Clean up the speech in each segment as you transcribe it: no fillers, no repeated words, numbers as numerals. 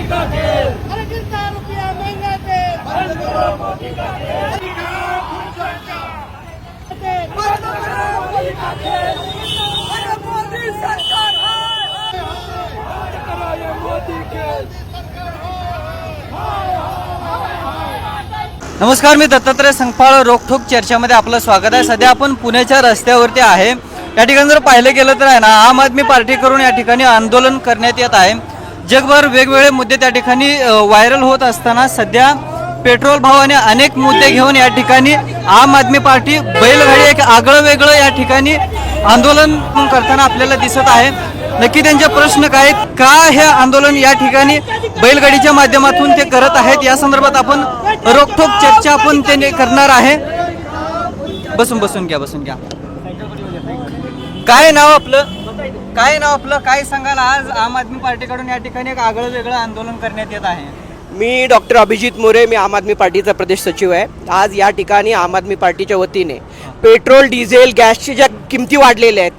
का खेल, अरे कितना रुपया महंगा तेल, बंद करो मोदी का खेल, बंद करो मोदी का खेल, अरे मोदी सरकार बंद करो ये मोदी खेल। नमस्कार, मी दत्तात्रय संगपाळ रोखोक चर्चामध्ये आपलं स्वागत आहे। सध्या आपण पुण्याच्या रस्त्यावरती आहे। या ठिकाणी जर पाहिलं गेलं तर आहे ना, आम आदमी पार्टीकडून या ठिकाणी आंदोलन करण्यात येत आहे। जगभर वेगवेगळे मुद्दे त्या ठिकाणी व्हायरल होत असताना सध्या पेट्रोल भाव आणि अनेक मुद्दे घेऊन या ठिकाणी आम आदमी पार्टी बैलगाडी एक आगळं वेगळं या ठिकाणी आंदोलन करताना आपल्याला दिसत आहे। नक्की त्यांचे प्रश्न काय, का हे आंदोलन या ठिकाणी बैलगाडीच्या माध्यमातून ते करत आहेत, या संदर्भात आपण रोखोक चर्चा आपण त्यांनी करणार आहे। बसून घ्या। काय नाव आपलं, काय सांगाल? आज आम आदमी पार्टीकडून या ठिकाणी एक आगळं वेगळं आंदोलन करण्यात येत आहे। मी डॉक्टर अभिजित मोरे, मी आम आदमी पार्टीचा प्रदेश सचिव आहे। आज या ठिकाणी आम आदमी पार्टीच्या वतीने पेट्रोल, डिझेल, गॅसच्या ज्या किमती वाढलेल्या आहेत,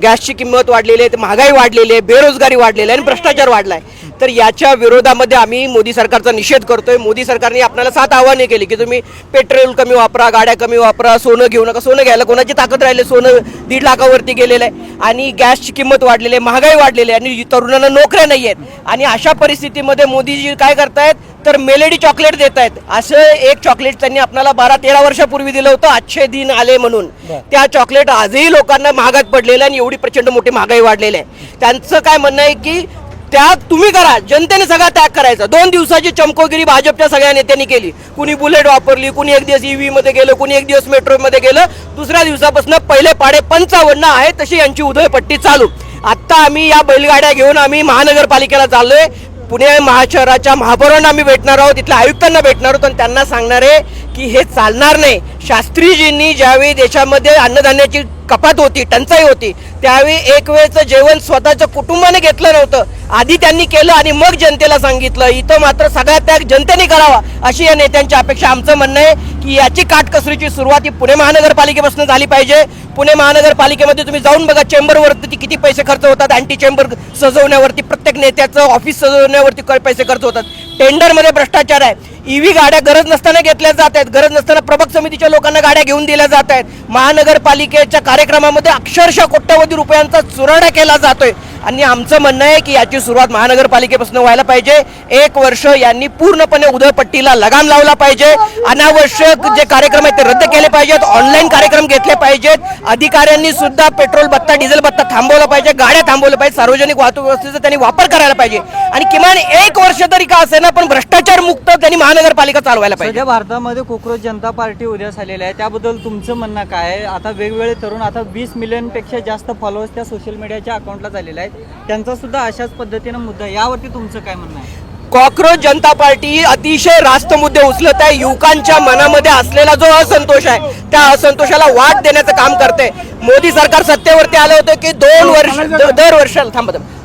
गॅसची किंमत वाढलेली आहे, महागाई वाढलेली आहे, बेरोजगारी वाढलेली आहे आणि भ्रष्टाचार वाढला आहे, तर याच्या विरोधामध्ये आम्ही मोदी सरकारचा निषेध करतोय। मोदी सरकारने आपल्याला 7 आव्हाने केली की तुम्ही पेट्रोल कमी वापरा, गाड्या कमी वापरा, सोनं घेऊ नका। सोनं घ्यायला कोणाची ताकद राहिली? सोनं 1.5 लाखावरती गेलेलं आहे आणि गॅसची किंमत वाढलेली आहे, महागाई वाढलेली आहे आणि तरुणांना नोकऱ्या नाही आहेत। आणि अशा परिस्थितीमध्ये मोदीजी काय करतायत तर मेलेडी चॉकलेट देत आहेत। असं एक चॉकलेट त्यांनी आपल्याला 12-13 वर्षापूर्वी दिलं होतं, अच्छे दिन आले म्हणून। त्या चॉकलेट आजही लोकांना महागात पडलेलं आणि एवढी प्रचंड मोठी महागाई वाढलेली आहे। त्यांचं काय म्हणणं आहे की त्याग तुम्ही करा, जनतेने सगळा त्याग करायचा। 2 दिवसाची चमकोगिरी भाजपच्या सगळ्या नेत्यांनी केली। कुणी बुलेट वापरली, कुणी एक दिवस ईव्ही मध्ये गेलं, कुणी एक दिवस मेट्रोमध्ये गेलं। दुसऱ्या दिवसापासून पहिले पाडे 55 आहे तशी यांची उधळपट्टी चालू। आता आम्ही या बैलगाड्या घेऊन आम्ही महानगरपालिकेला चाललोय। पुणे महाशहराच्या महापौरांना आम्ही भेटणार आहोत, तिथल्या आयुक्तांना भेटणार आहोत आणि त्यांना सांगणार आहे की हे चालणार नाही। शास्त्रीजींनी ज्यावेळी देशामध्ये अन्नधान्याची कपात होती, टंचाई होती, त्यावेळी एक वेळचं जेवण स्वतःच्या कुटुंबाने घेतलं नव्हतं, आधी त्यांनी केलं आणि मग जनतेला सांगितलं। इथं मात्र सगळा त्याग जनतेने करावा अशी या नेत्यांची अपेक्षा। आमचं म्हणणं आहे की याची काटकसरीची सुरुवात ही पुणे महानगरपालिकेपासून झाली पाहिजे। पुणे महानगरपालिकेमध्ये तुम्ही जाऊन बघा, चेंबरवरती किती पैसे खर्च होतात, अँटी चेंबर सजवण्यावरती, प्रत्येक नेत्याचं ऑफिस सजवण्यावरती पैसे खर्च होतात। टेंडरमध्ये भ्रष्टाचार आहे। ईव्ही गाड्या गरज नसताना घेतल्या जात आहेत, गरज नसताना प्रभाग समितीच्या लोकांना गाड्या घेऊन दिल्या जात आहेत। महानगरपालिकेच्या कार्यक्रमामध्ये अक्षरशः कोट्यवधी रुपयांचा चुराडा केला जातोय आणि आमचं म्हणणं आहे की याची सुरुवात महानगरपालिकेपासून व्हायला पाहिजे। 1 वर्ष यांनी पूर्णपणे उधळपट्टीला लगाम लावला पाहिजे। अनावश्यक जे कार्यक्रम आहेत ते रद्द केले पाहिजेत, ऑनलाईन कार्यक्रम घेतले पाहिजेत। अधिकाऱ्यांनी सुद्धा पेट्रोल भत्ता, डिझेल भत्ता थांबवला पाहिजे, गाड्या थांबवल्या पाहिजे, सार्वजनिक वाहतूक व्यवस्थेचा त्यांनी वापर करायला पाहिजे आणि किमान 1 वर्ष तरी का असेना पण भ्रष्टाचार मुक्त त्यांनी महानगरपालिका चालवायला पाहिजे। सध्या भारतामध्ये कोकरोच जनता पार्टी उदयास आलेली आहे, त्याबद्दल तुमचं म्हणणं काय आहे? आता वेगवेगळे तरुण, आता 20 मिलियनपेक्षा जास्त फॉलोअर्स त्या सोशल मीडियाच्या अकाउंटला झालेले आहेत, त्यांचा सुद्धा अशाच पद्धतीनं मुद्दा, यावरती तुमचं काय म्हणणं आहे? कॉक्रोच जनता पार्टी अतिशय रास्त मुद्दे उचलत आहे। युवकांच्या मनामध्ये असलेला जो असंतोष आहे त्या असंतोषाला वाट देण्याचं काम करते। मोदी सरकार सत्तेवरती आलं होतं की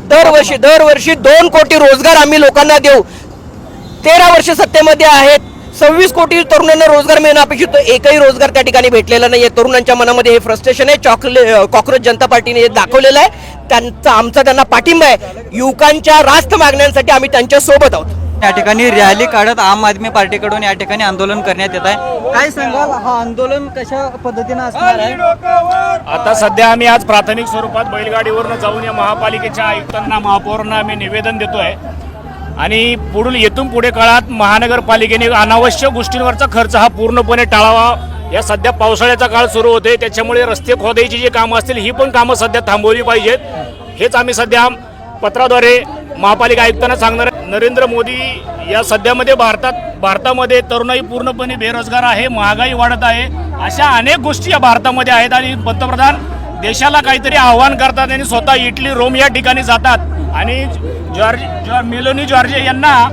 दरवर्षी 2 कोटी रोजगार आम्ही लोकांना देऊ। 13 वर्ष सत्तेमध्ये आहेत, 26 कोटी तरुणांना रोजगार मिळणं अपेक्षित होतं, एकही रोजगार त्या ठिकाणी भेटलेला नाहीये। तरुणांच्या मनामध्ये हे फ्रस्ट्रेशन आहे। कॉक्रोच जनता पार्टीने हे दाखवलेलं आहे। आमचा त्यांना पाठिंबा आहे। युवकांच्या रास्त मागण्यांसाठी आम्ही त्यांच्या सोबत आहोत। या ठिकाणी रॅली काढत आम आदमी पार्टीकडून या ठिकाणी आंदोलन करण्यात येत आहे। काय सांगाल, हा आंदोलन कशा पद्धतीनं असणार आहे? आता सध्या आम्ही आज प्राथमिक स्वरूपात बैलगाडीवरनं जाऊन या महापालिकेच्या आयुक्तांना, महापौरांना आम्ही निवेदन देतोय आणि इथून पुढे काळात महानगरपालिकेने अनावश्यक गोष्टींवरचा खर्च हा पूर्णपणे टाळावा। या सध्या पावसाळ्याचा काळ सुरू होते, त्याच्यामुळे रस्ते खोदायची जी कामं असतील ही पण कामं सध्या थांबवली पाहिजेत। हेच आम्ही सध्या पत्राद्वारे महापालिका आयुक्तांना सांगणार आहे। नरेंद्र मोदी या सध्यामध्ये भारतामध्ये तरुणाई पूर्णपणे बेरोजगार आहे, महागाई वाढत आहे, अशा अनेक गोष्टी या भारतामध्ये आहेत आणि पंतप्रधान देशाला काहीतरी आव्हान करतात आणि स्वतः इटली, रोम या ठिकाणी जातात आणि मेलोनी जॉर्ज यांना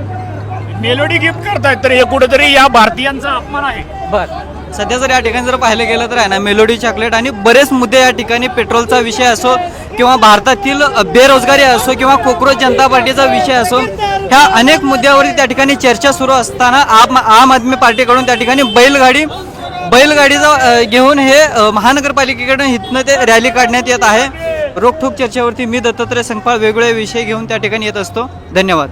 मेलोडी गिफ्ट करतायत, तर हे कुठेतरी या भारतीयांचा अपमान आहे। बरं, सध्या जर या ठिकाणी जर पाहिलं गेलं तर आहे ना, मेलोडी चॉकलेट आणि बरेच मुद्दे या ठिकाणी, पेट्रोलचा विषय असो किंवा भारतातील बेरोजगारी असो किंवा कोकरोच जनता पार्टीचा विषय असो, ह्या अनेक मुद्द्यावरती त्या ठिकाणी चर्चा सुरू असताना आम आदमी पार्टीकडून त्या ठिकाणी बैलगाडीचा घेऊन हे महानगरपालिकेकडून हितनं ते रॅली काढण्यात येत आहे। रोखोक चर्चेवरती मी दत्तात्रय संगपाळ वेगवेगळे विषय घेऊन त्या ठिकाणी येत असतो। धन्यवाद।